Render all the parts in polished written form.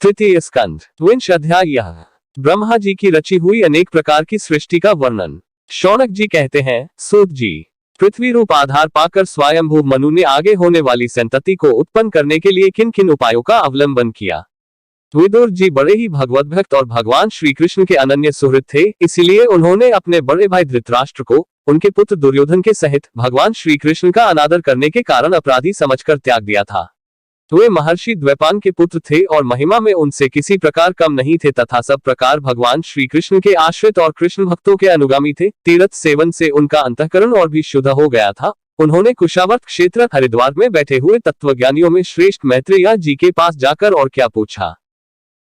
तृतीय स्कंध विंश अध्याय। यह ब्रह्मा जी की रची हुई अनेक प्रकार की सृष्टि का वर्णन। शौनक जी कहते हैं, सूत जी, पृथ्वी रूप आधार पाकर स्वयंभू मनु ने आगे होने वाली संतति को उत्पन्न करने के लिए किन किन उपायों का अवलंबन किया। विदुर जी बड़े ही भगवत भक्त और भगवान श्री कृष्ण के अनन्य सुहृद थे, इसलिए उन्होंने अपने बड़े भाई धृतराष्ट्र को उनके पुत्र दुर्योधन के सहित भगवान श्री कृष्ण का अनादर करने के कारण अपराधी समझकर त्याग दिया था। वे महर्षि द्वैपायन के पुत्र थे और महिमा में उनसे किसी प्रकार कम नहीं थे तथा सब प्रकार भगवान श्री कृष्ण के आश्रित और कृष्ण भक्तों के अनुगामी थे। तीर्थ सेवन से उनका अंतःकरण और भी शुद्ध हो गया था। उन्होंने कुशावर्त क्षेत्र हरिद्वार में बैठे हुए तत्वज्ञानियों में श्रेष्ठ मैत्रेय जी के पास जाकर और क्या पूछा।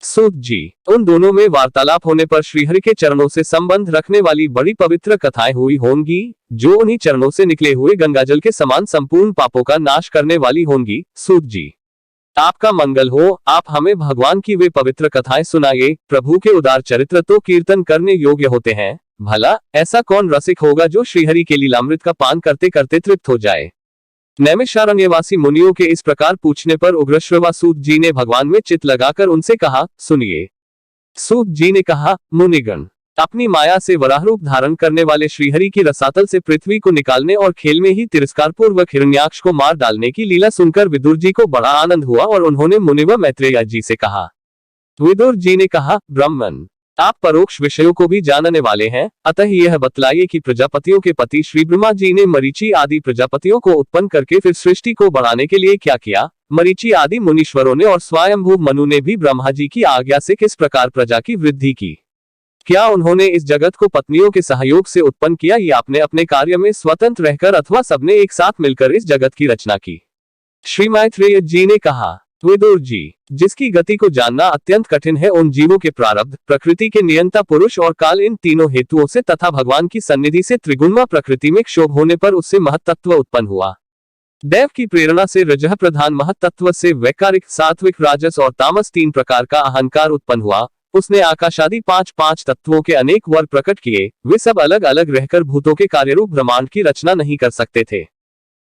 सूत जी, उन दोनों में वार्तालाप होने पर श्रीहरि के चरणों से संबंध रखने वाली बड़ी पवित्र कथाएं हुई होंगी, जो उन्हीं चरणों से निकले हुए गंगाजल के समान संपूर्ण पापों का नाश करने वाली होंगी। सूत जी, आपका मंगल हो, आप हमें भगवान की वे पवित्र कथाएं सुनाइए। प्रभु के उदार चरित्र तो कीर्तन करने योग्य होते हैं, भला ऐसा कौन रसिक होगा जो श्रीहरि के लीलामृत का पान करते करते तृप्त हो जाए। नैमिषारण्यवासी मुनियों के इस प्रकार पूछने पर उग्रश्रवा सूत जी ने भगवान में चित्त लगाकर उनसे कहा, सुनिए। सूत जी ने कहा, मुनिगण, अपनी माया से वराह रूप धारण करने वाले श्रीहरि की रसातल से पृथ्वी को निकालने और खेल में ही तिरस्कार पूर्वक हिरण्याक्ष को मार डालने की लीला सुनकर विदुर जी को बड़ा आनंद हुआ और उन्होंने मुनिवर मैत्रेय जी से कहा। विदुर जी ने कहा, ब्राह्मण, आप परोक्ष विषयों को भी जानने वाले हैं, अतः यह बतलाइए कि प्रजापतियों के पति श्री ब्रह्मा जी ने मरीचि आदि प्रजापतियों को उत्पन्न करके फिर सृष्टि को बढ़ाने के लिए क्या किया। मरीचि आदि मुनीश्वरों ने और स्वयंभू मनु ने भी ब्रह्मा जी की आज्ञा से किस प्रकार प्रजा की वृद्धि की। क्या उन्होंने इस जगत को पत्नियों के सहयोग से उत्पन्न किया या आपने अपने कार्य में स्वतंत्र रहकर अथवा सबने एक साथ मिलकर इस जगत की रचना की। श्री मैत्रेय जी ने कहा, विदुर जी, जिसकी गति को जानना अत्यंत कठिन है, उन जीवों के प्रारब्ध, प्रकृति के नियंता पुरुष और काल, इन तीनों हेतुओं से तथा भगवान की सन्निधि से त्रिगुणमा प्रकृति में क्षोभ होने पर उससे महत्तत्व उत्पन्न हुआ। देव की प्रेरणा से रजह प्रधान महत्तत्व से वैकारिक, सात्विक, राजस और तामस तीन प्रकार का अहंकार उत्पन्न हुआ। उसने आकाशादि पांच पांच तत्वों के अनेक वर्ग प्रकट किए। वे सब अलग अलग रहकर भूतों के कार्यरूप ब्रह्मांड की रचना नहीं कर सकते थे,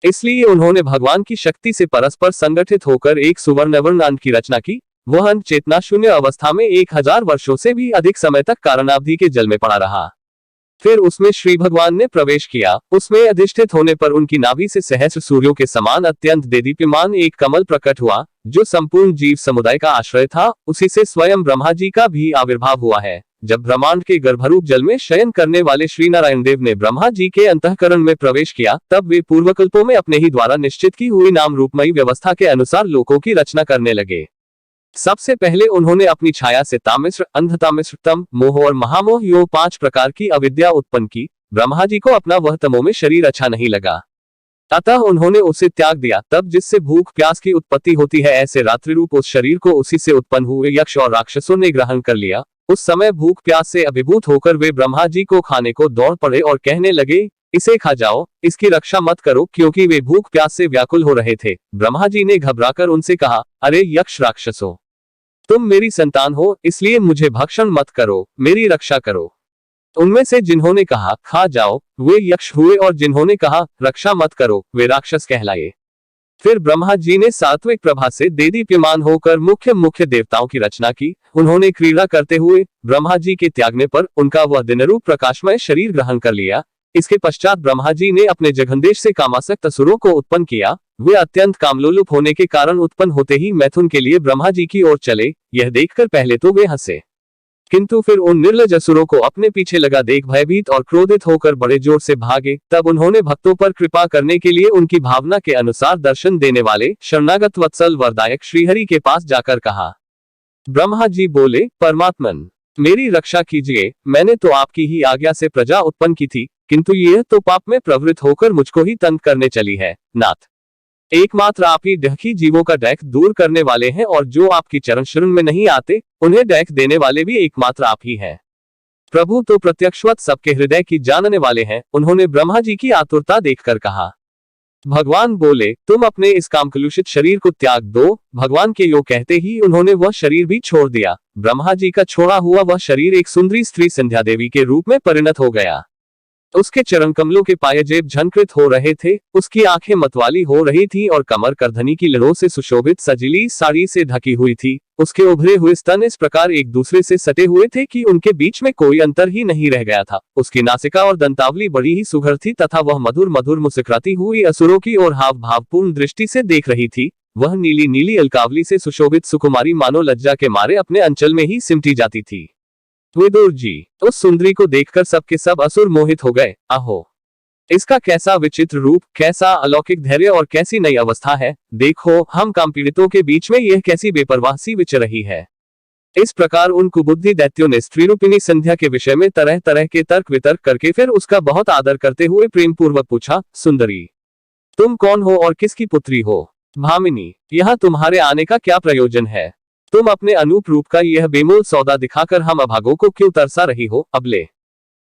इसलिए उन्होंने भगवान की शक्ति से परस्पर संगठित होकर एक सुवर्णवर्ण अंड की रचना की। वह अंड चेतना शून्य अवस्था में 1000 वर्षों से भी अधिक समय तक कारणावधि के जल में पड़ा रहा। फिर उसमें श्री भगवान ने प्रवेश किया। उसमें अधिष्ठित होने पर उनकी नाभि से सहस्र सूर्यों के समान अत्यंत देदीप्यमान एक कमल प्रकट हुआ, जो संपूर्ण जीव समुदाय का आश्रय था। उसी से स्वयं ब्रह्मा जी का भी आविर्भाव हुआ है। जब ब्रह्मांड के गर्भरूप जल में शयन करने वाले श्री नारायण देव ने ब्रह्मा जी के अंतःकरण में प्रवेश किया, तब वे पूर्वकल्पों में अपने ही द्वारा निश्चित की हुई नाम रूपमयी व्यवस्था के अनुसार लोकों की रचना करने लगे। सबसे पहले उन्होंने अपनी छाया से तामिश्र, अंधतामिश्र, तम, मोह और महामोह यो 5 प्रकार की अविद्या उत्पन्न की। ब्रह्मा जी को अपना वह तमो में शरीर अच्छा नहीं लगा, अतः उन्होंने उसे त्याग दिया। तब जिससे भूख प्यास की उत्पत्ति होती है, ऐसे रात्रि रूप उस शरीर को उसी से उत्पन्न हुए यक्ष और राक्षसों ने ग्रहण कर लिया। उस समय भूख प्यास से अभिभूत होकर वे ब्रह्मा जी को खाने को दौड़ पड़े और कहने लगे, इसे खा जाओ, इसकी रक्षा मत करो, क्योंकि वे भूख प्यास से व्याकुल हो रहे थे। ब्रह्मा जी ने घबराकर उनसे कहा, अरे यक्ष राक्षसों, तुम मेरी संतान हो, इसलिए मुझे भक्षण मत करो, मेरी रक्षा करो। उनमें से जिन्होंने कहा खा जाओ, वे यक्ष हुए, और जिन्होंने कहा रक्षा मत करो, वे राक्षस कहलाए। फिर ब्रह्मा जी ने सात्विक प्रभा से देदीप्यमान होकर मुख्य मुख्य देवताओं की रचना की। उन्होंने क्रीड़ा करते हुए ब्रह्मा जी के त्यागने पर उनका वह दिनरूप प्रकाशमय शरीर ग्रहण कर लिया। इसके पश्चात ब्रह्मा जी ने अपने जघनदेश से कामासक्त असुरों को उत्पन्न किया। वे अत्यंत कामलोलुप होने के कारण उत्पन्न होते ही मैथुन के लिए ब्रह्मा जी की ओर चले। यह देखकर पहले तो वे हंसे, किंतु फिर उन निर्लज असुरों को अपने पीछे लगा देख भयभीत और क्रोधित होकर बड़े जोर से भागे। तब उन्होंने भक्तों पर कृपा करने के लिए उनकी भावना के अनुसार दर्शन देने वाले शरणागत वत्सल वरदायक श्रीहरि के पास जाकर कहा। ब्रह्मा जी बोले, परमात्मन, मेरी रक्षा कीजिए। मैंने तो आपकी ही आज्ञा से प्रजा उत्पन्न की थी, किंतु यह तो पाप में प्रवृत्त होकर मुझको ही तंग करने चली है। नाथ, एकमात्र आप ही डहकी जीवों का डैक दूर करने वाले हैं, और जो आपकी चरण शरण में नहीं आते, उन्हें डैक देने वाले भी एकमात्र आप ही हैं। प्रभु तो प्रत्यक्षवत सबके हृदय की जानने वाले हैं। उन्होंने ब्रह्मा जी की आतुरता देखकर कहा। भगवान बोले, तुम अपने इस कामकलुषित शरीर को त्याग दो। भगवान के यो कहते ही उन्होंने वह शरीर भी छोड़ दिया। ब्रह्मा जी का छोड़ा हुआ वह शरीर एक सुंदरी स्त्री संध्या देवी के रूप में परिणत हो गया। उसके चरण कमलों के पायजेब झनकृत हो रहे थे, उसकी आंखें मतवाली हो रही थीं और कमर करधनी की लड़ों से सुशोभित सजीली साड़ी से ढकी हुई थी। उसके उभरे हुए स्तन इस प्रकार एक दूसरे से सटे हुए थे कि उनके बीच में कोई अंतर ही नहीं रह गया था। उसकी नासिका और दंतावली बड़ी ही सुघर थी तथा वह मधुर मधुर मुस्कुराती हुई असुरों की ओर हाव भावपूर्ण दृष्टि से देख रही थी। वह नीली नीली अलकावली से सुशोभित सुकुमारी मानो लज्जा के मारे अपने अंचल में ही सिमटी जाती थी। विदुर जी, उस सुंदरी को देखकर सबके सब असुर मोहित हो गए। आहो, इसका कैसा विचित्र रूप, कैसा अलौकिक धैर्य और कैसी नई अवस्था है। देखो, हम काम पीड़ितों के बीच में यह कैसी बेपरवाह सी विचर रही है। इस प्रकार उन कुबुद्धि दैत्यों ने स्त्री रूपिणी संध्या के विषय में तरह तरह के तर्क वितर्क करके फिर उसका बहुत आदर करते हुए प्रेम पूर्वक पूछा, सुंदरी, तुम कौन हो और किसकी पुत्री हो? भामिनी, यहाँ तुम्हारे आने का क्या प्रयोजन है? तुम अपने अनूप रूप का यह बेमोल सौदा दिखाकर हम अभागों को क्यों तरसा रही हो? अबले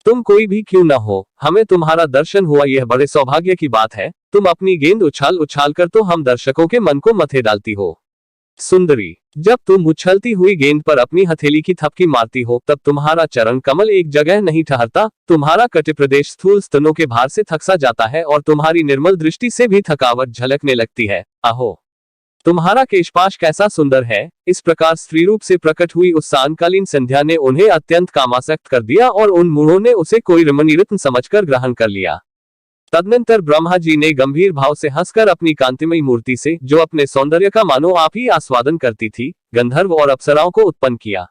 तुम कोई भी क्यों न हो, हमें तुम्हारा दर्शन हुआ यह बड़े सौभाग्य की बात है। तुम अपनी गेंद उछाल उछाल कर तो हम दर्शकों के मन को मथे डालती हो। सुंदरी, जब तुम उछलती हुई गेंद पर अपनी हथेली की थपकी मारती हो तब तुम्हारा चरण कमल एक जगह नहीं ठहरता, तुम्हारा कटि प्रदेश स्थूल स्तनों के भार से थकसा जाता है और तुम्हारी निर्मल दृष्टि से भी थकावट झलकने लगती है। आहो, तुम्हारा केशपाश कैसा सुंदर है। इस प्रकार स्त्री रूप से प्रकट हुई उस सायंकालीन संध्या ने उन्हें अत्यंत कामासक्त कर दिया और उन मूढ़ों ने उसे कोई रमणीरत्न समझकर ग्रहण कर लिया। तदनंतर ब्रह्मा जी ने गंभीर भाव से हंसकर अपनी कांतिमयी मूर्ति से, जो अपने सौंदर्य का मानो आप ही आस्वादन करती थी, गंधर्व और अप्सराओं को उत्पन्न किया।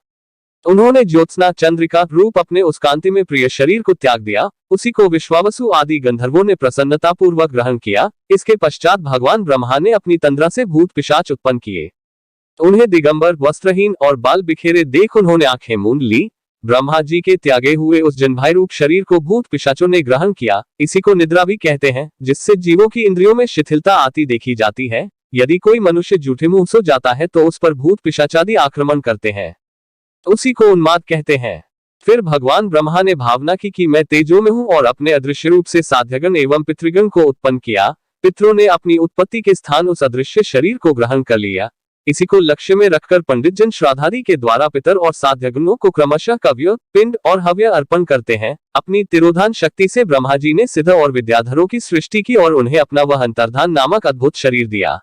उन्होंने ज्योत्सना चंद्रिका रूप अपने उस कांति में प्रिय शरीर को त्याग दिया। उसी को विश्वावसु आदि गंधर्वों ने प्रसन्नता पूर्वक ग्रहण किया। इसके पश्चात भगवान ब्रह्मा ने अपनी तंद्रा से भूत पिशाच उत्पन्न किए। उन्हें दिगंबर, वस्त्रहीन और बाल बिखेरे देख उन्होंने आंखें मूंद ली। ब्रह्मा जी के त्यागे हुए उस जन्भाई रूप शरीर को भूत पिशाचों ने ग्रहण किया। इसी को निद्रा भी कहते हैं, जिससे जीवों की इंद्रियों में शिथिलता आती देखी जाती है। यदि कोई मनुष्य जूठे मुंह सो जाता है तो उस पर भूत पिशाचादि आक्रमण करते हैं, उसी को उन्माद कहते हैं। फिर भगवान ब्रह्मा ने भावना की कि मैं तेजो में हूँ और अपने अदृश्य रूप से साध्यगण एवं पितृगण को उत्पन्न किया। पितरों ने अपनी उत्पत्ति के स्थान उस अदृश्य शरीर को ग्रहण कर लिया। इसी को लक्ष्य में रखकर पंडित जन श्राद्धादि के द्वारा पितर और साध्यगणों को क्रमशः कव्य, पिंड और हव्य अर्पण करते हैं। अपनी तिरोधान शक्ति से ब्रह्मा जी ने सिद्ध और विद्याधरों की सृष्टि की और उन्हें अपना वह अंतर्धान नामक अद्भुत शरीर दिया।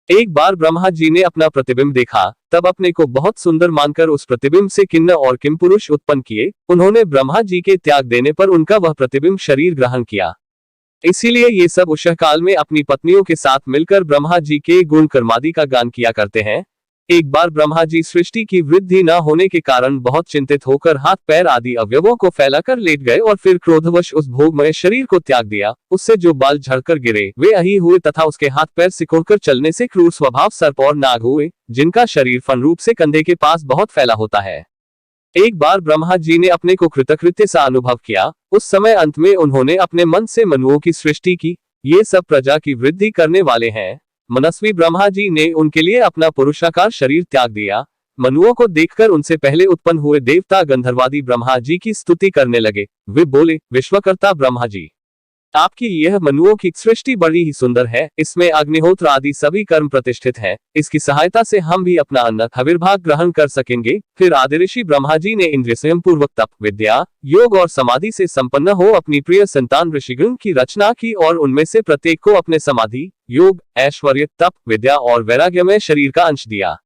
एक बार ब्रह्मा जी ने अपना प्रतिबिंब देखा, तब अपने को बहुत सुंदर मानकर उस प्रतिबिंब से किन्नर और किम पुरुष उत्पन्न किए। उन्होंने ब्रह्मा जी के त्याग देने पर उनका वह प्रतिबिंब शरीर ग्रहण किया। इसीलिए ये सब उषः काल में अपनी पत्नियों के साथ मिलकर ब्रह्मा जी के गुण कर्मादि का गान किया करते हैं। एक बार ब्रह्मा जी सृष्टि की वृद्धि न होने के कारण बहुत चिंतित होकर हाथ पैर आदि अवयवों को फैलाकर लेट गए और फिर क्रोधवश उस भोगमय शरीर को त्याग दिया। उससे जो बाल झड़कर गिरे वे अही हुए तथा उसके हाथ पैर सिकोड़कर चलने से क्रूर स्वभाव सर्प और नाग हुए, जिनका शरीर फन रूप से कंधे के पास बहुत फैला होता है। एक बार ब्रह्मा जी ने अपने को कृतकृत्य सा अनुभव किया। उस समय अंत में उन्होंने अपने मन से मनुओं की सृष्टि की। ये सब प्रजा की वृद्धि करने वाले हैं। मनस्वी ब्रह्मा जी ने उनके लिए अपना पुरुषाकार शरीर त्याग दिया। मनुओं को देखकर उनसे पहले उत्पन्न हुए देवता गंधर्वादी ब्रह्मा जी की स्तुति करने लगे। वे बोले, विश्वकर्ता ब्रह्मा जी, आपकी यह मनुओं की सृष्टि बड़ी ही सुंदर है। इसमें अग्निहोत्र आदि सभी कर्म प्रतिष्ठित है। इसकी सहायता से हम भी अपना अन्न हविर्भाग ग्रहण कर सकेंगे। फिर आदि ऋषि ब्रह्मा जी ने इंद्रिय स्वयं पूर्वक तप, विद्या, योग और समाधि से संपन्न हो अपनी प्रिय संतान ऋषिगण की रचना की और उनमें से प्रत्येक को अपने समाधि, योग, ऐश्वर्य, तप, विद्या और वैराग्य में शरीर का अंश दिया।